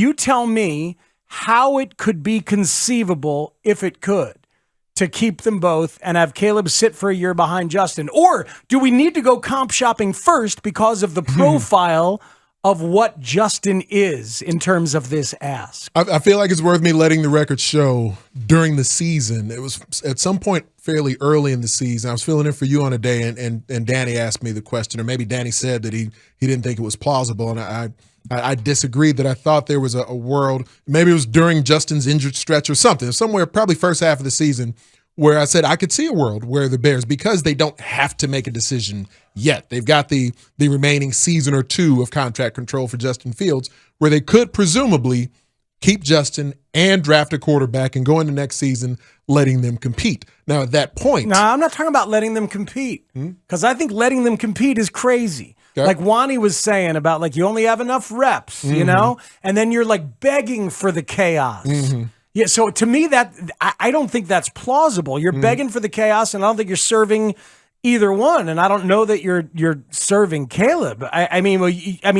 You tell me how it could be conceivable, if it could, to keep them both and have Caleb sit for a year behind Justin? Or do we need to go comp shopping first because of the profile of what Justin is in terms of this ask? I feel like it's worth me letting the record show during the season. It was at some point fairly early in the season. I was filling in for you on a day, and Danny asked me the question, or maybe Danny said that he didn't think it was plausible, and I disagreed, that I thought there was a world, maybe it was during Justin's injured stretch or something, somewhere probably first half of the season, where I said I could see a world where the Bears, because they don't have to make a decision yet, they've got the remaining season or two of contract control for Justin Fields, where they could presumably keep Justin and draft a quarterback and go into next season letting them compete. Now, at that point... No, I'm not talking about letting them compete, because I think letting them compete is crazy. Okay. Like Wani was saying about, like, you only have enough reps, you know? And then you're, like, begging for the chaos. Yeah, so to me, that I don't think that's plausible. You're begging for the chaos, and I don't think you're serving either one. And I don't know that you're serving Caleb. I mean,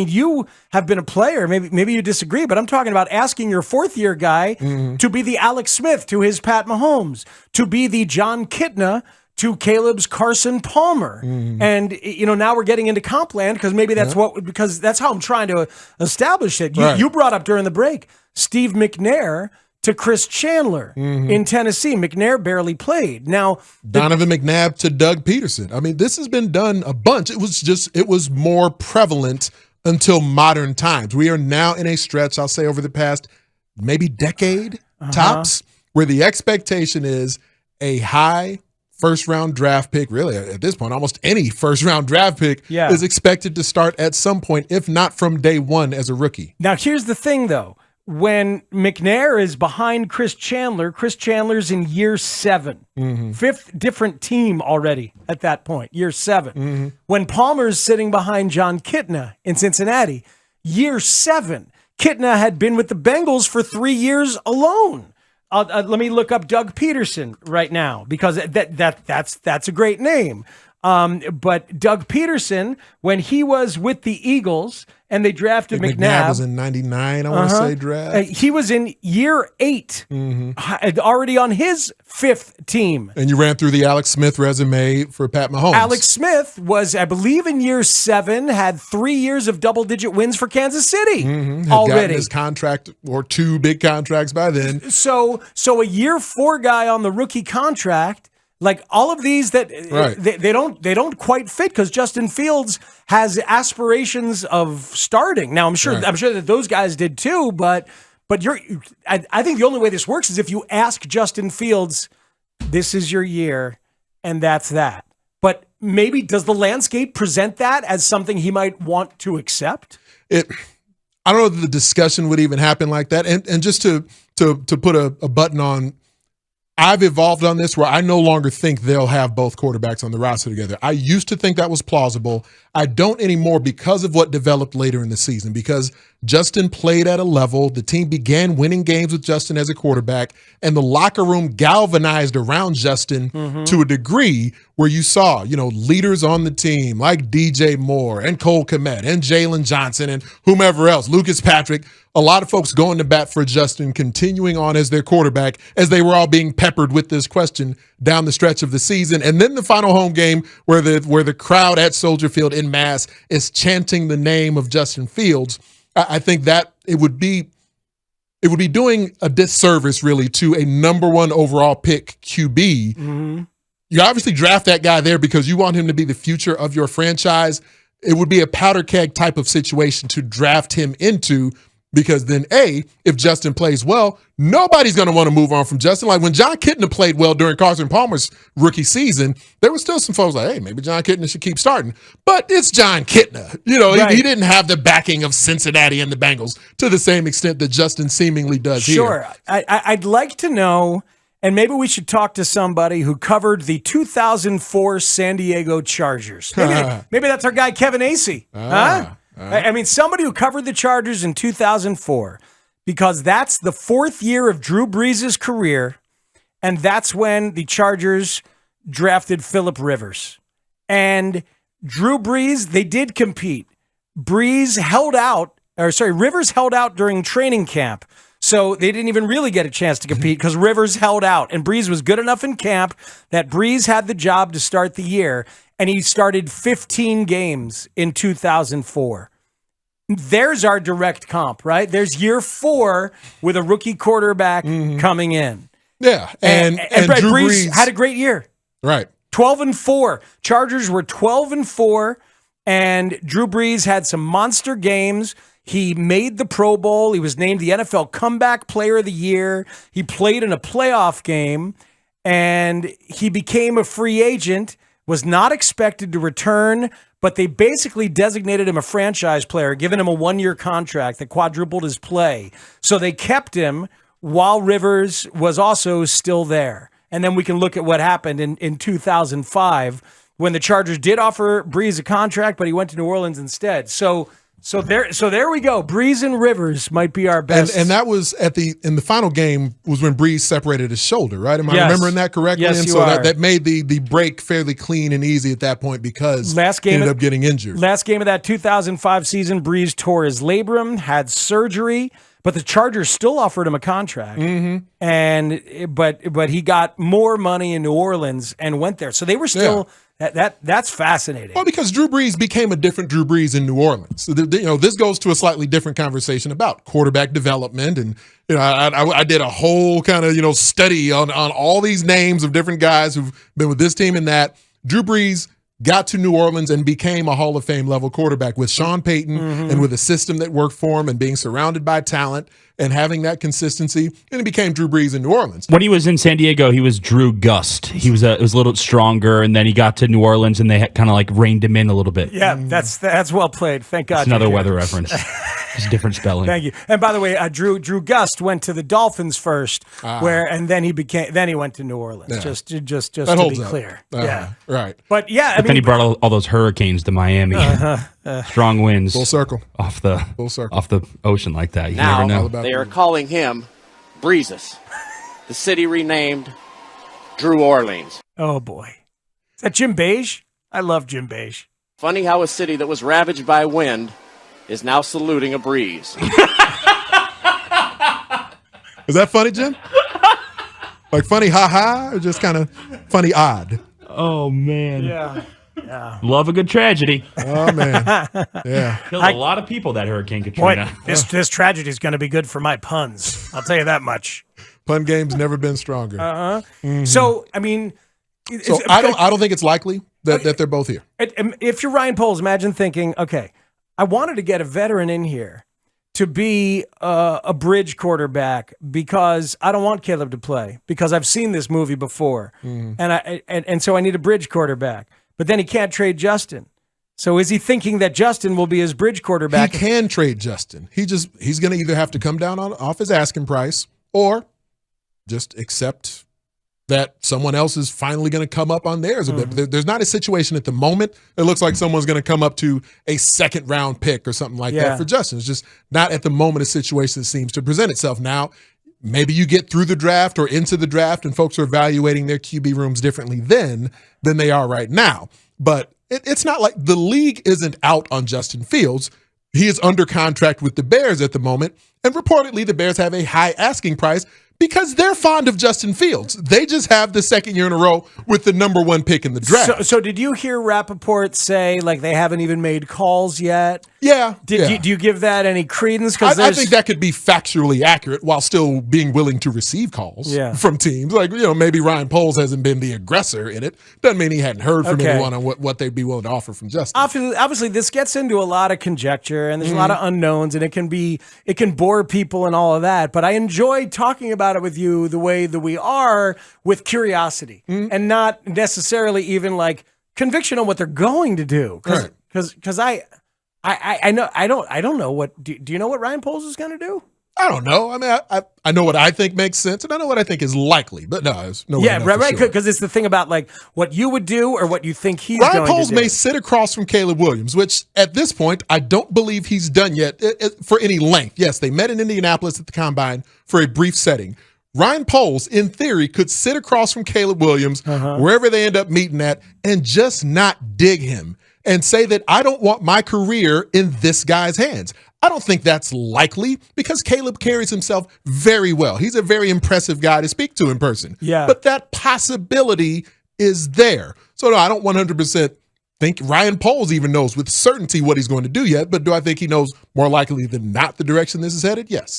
you have been a player. Maybe you disagree, but I'm talking about asking your fourth-year guy to be the Alex Smith to his Pat Mahomes, to be the John Kitna to Caleb's Carson Palmer. And, now we're getting into comp land because that's how I'm trying to establish it. You brought up during the break Steve McNair to Chris Chandler in Tennessee. McNair barely played. Now, Donovan McNabb to Doug Peterson. I mean, this has been done a bunch. It was more prevalent until modern times. We are now in a stretch, I'll say, over the past maybe decade tops, where the expectation is a high first-round draft pick. Really, at this point, almost any first-round draft pick is expected to start at some point, if not from day one as a rookie. Now, here's the thing, though. When McNair is behind Chris Chandler's in year 7. Fifth different team already at that point, year 7. When Palmer's sitting behind John Kitna in Cincinnati, year 7. Kitna had been with the Bengals for 3 years alone. Let me look up Doug Peterson right now, because that's a great name. But Doug Peterson, when he was with the Eagles and they drafted McNabb. McNabb was in 99, I want to say, draft. He was in year 8, already on his 5th team. And you ran through the Alex Smith resume for Pat Mahomes. Alex Smith was, I believe, in year 7, had 3 years of double-digit wins for Kansas City Had already. gotten his contract, or 2 big contracts by then. So a year 4 guy on the rookie contract. Like all of these that they don't quite fit, because Justin Fields has aspirations of starting. Now I'm sure that those guys did too, but I think the only way this works is if you ask Justin Fields, this is your year, and that's that. But maybe does the landscape present that as something he might want to accept? I don't know if the discussion would even happen like that. And just to put a button on, I've evolved on this where I no longer think they'll have both quarterbacks on the roster together. I used to think that was plausible. I don't anymore, because of what developed later in the season, because Justin played at a level, the team began winning games with Justin as a quarterback, and the locker room galvanized around Justin to a degree where you saw, leaders on the team like DJ Moore and Cole Kmet and Jalen Johnson and whomever else, Lucas Patrick, a lot of folks going to bat for Justin, continuing on as their quarterback, as they were all being peppered with this question down the stretch of the season. And then the final home game where the crowd at Soldier Field in mass is chanting the name of Justin Fields. I think that it would be doing a disservice, really, to a number 1 overall pick QB. You obviously draft that guy there because you want him to be the future of your franchise. It would be a powder keg type of situation to draft him into, because then, if Justin plays well, nobody's going to want to move on from Justin. Like when John Kitna played well during Carson Palmer's rookie season, there were still some folks like, hey, maybe John Kitna should keep starting. But it's John Kitna. He didn't have the backing of Cincinnati and the Bengals to the same extent that Justin seemingly does here. Sure. I'd like to know, and maybe we should talk to somebody who covered the 2004 San Diego Chargers. Maybe that's our guy, Kevin Acey. I mean, somebody who covered the Chargers in 2004, because that's the 4th year of Drew Brees' career, and that's when the Chargers drafted Phillip Rivers. And Drew Brees, they did compete. Brees held out Rivers held out during training camp. So they didn't even really get a chance to compete because Rivers held out. And Brees was good enough in camp that Brees had the job to start the year. And he started 15 games in 2004. There's our direct comp, right? There's year 4 with a rookie quarterback coming in. Yeah. And Drew Brees had a great year. Right. 12-4. Chargers were 12-4. And Drew Brees had some monster games. He made the Pro Bowl. He was named the NFL Comeback Player of the Year. He played in a playoff game, and he became a free agent, was not expected to return, but they basically designated him a franchise player, giving him a 1-year contract that quadrupled his play. So they kept him while Rivers was also still there. And then we can look at what happened in 2005 when the Chargers did offer Brees a contract, but he went to New Orleans instead. So there we go. Brees and Rivers might be our best. And that was in the final game was when Brees separated his shoulder, right? Am I remembering that correctly? Yes, and you so are. that made the break fairly clean and easy at that point because he ended up getting injured. Last game of that 2005 season, Brees tore his labrum, had surgery, but the Chargers still offered him a contract. But he got more money in New Orleans and went there. So they were still that's fascinating. Well, because Drew Brees became a different Drew Brees in New Orleans. So this goes to a slightly different conversation about quarterback development, and I did a whole kind of study on all these names of different guys who've been with this team and that. Drew Brees got to New Orleans and became a Hall of Fame level quarterback with Sean Payton and with a system that worked for him and being surrounded by talent and having that consistency, and he became Drew Brees in New Orleans. When he was in San Diego, he was Drew Gust. He was a little stronger, and then he got to New Orleans, and they kind of like reined him in a little bit. Yeah, that's well played. Thank God. It's another weather reference. It's a different spelling. Thank you. And by the way, Drew Gust went to the Dolphins first, and then he went to New Orleans. Yeah. Just That to holds be up. clear. Yeah, Right. But yeah, Then he brought all those hurricanes to Miami. Strong winds. Full circle. Off the ocean like that. You Now never know. they are calling him Breezus. The city renamed Drew Orleans. Oh boy, is that Jim Beige? I love Jim Beige. Funny how a city that was ravaged by wind is now saluting a breeze. Is that funny, Jim? Like funny ha-ha or just kind of funny odd? Oh, man. Yeah. Love a good tragedy. Oh, man. Yeah. Killed a lot of people, that Hurricane Katrina. Boy, this tragedy is going to be good for my puns. I'll tell you that much. Pun game's never been stronger. So, I mean... I don't think it's likely that they're both here. If you're Ryan Poles, imagine thinking, okay, I wanted to get a veteran in here to be a bridge quarterback because I don't want Caleb to play because I've seen this movie before, and so I need a bridge quarterback. But then he can't trade Justin. So is he thinking that Justin will be his bridge quarterback? He can trade Justin. He's going to either have to come down off his asking price or just accept that someone else is finally going to come up on theirs a bit. There's not a situation at the moment that looks like someone's going to come up to a second-round pick or something like that for Justin. It's just not at the moment a situation that seems to present itself. Now, maybe you get through the draft or into the draft and folks are evaluating their QB rooms differently then than they are right now. But it's not like the league isn't out on Justin Fields. He is under contract with the Bears at the moment, and reportedly the Bears have a high asking price because they're fond of Justin Fields. They just have the second year in a row with the number one pick in the draft. So did you hear Rappaport say, like, they haven't even made calls yet? Yeah. Do you give that any credence? I think that could be factually accurate while still being willing to receive calls from teams. Like, maybe Ryan Poles hasn't been the aggressor in it. Doesn't mean he hadn't heard from anyone on what they'd be willing to offer from Justin. Obviously, this gets into a lot of conjecture, and there's a lot of unknowns, and it can bore people and all of that. But I enjoy talking about it with you the way that we are, with curiosity and not necessarily even like conviction on what they're going to do. Because I don't know what. Do you know what Ryan Poles is going to do? I don't know. I mean, I know what I think makes sense, and I know what I think is likely. But no, there's no way to know for right. sure. Because it's the thing about like what you would do or what you think he's going to do. Ryan Poles may sit across from Caleb Williams, which at this point I don't believe he's done yet for any length. Yes, they met in Indianapolis at the Combine for a brief setting. Ryan Poles, in theory, could sit across from Caleb Williams, wherever they end up meeting at, and just not dig him and say that I don't want my career in this guy's hands. I don't think that's likely because Caleb carries himself very well. He's a very impressive guy to speak to in person. Yeah. But that possibility is there. So no, I don't 100% think Ryan Poles even knows with certainty what he's going to do yet, but do I think he knows more likely than not the direction this is headed? Yes.